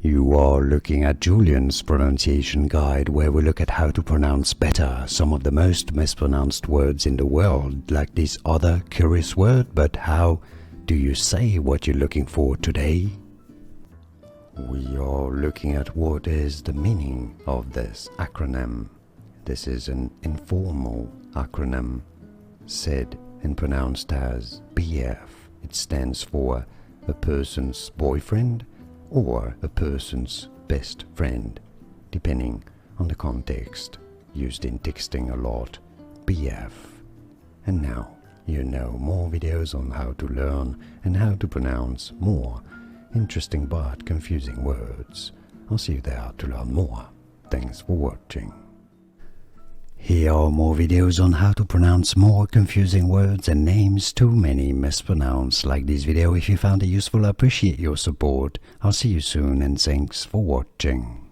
You are looking at Julian's pronunciation guide, where we look at how to pronounce better some of the most mispronounced words in the world, like this other curious word. But how do you say what you're looking for today? We are looking at what is the meaning of this acronym. This is an informal acronym, said and pronounced as BF. It stands for a person's boyfriend or a person's best friend, depending on the context, used in texting a lot, BF. And now you know more videos on how to learn and how to pronounce more interesting but confusing words. I'll see you there to learn more. Thanks for watching. Here are more videos on how to pronounce more confusing words and names too many mispronounced. Like this video if you found it useful. I appreciate your support. I'll see you soon and thanks for watching.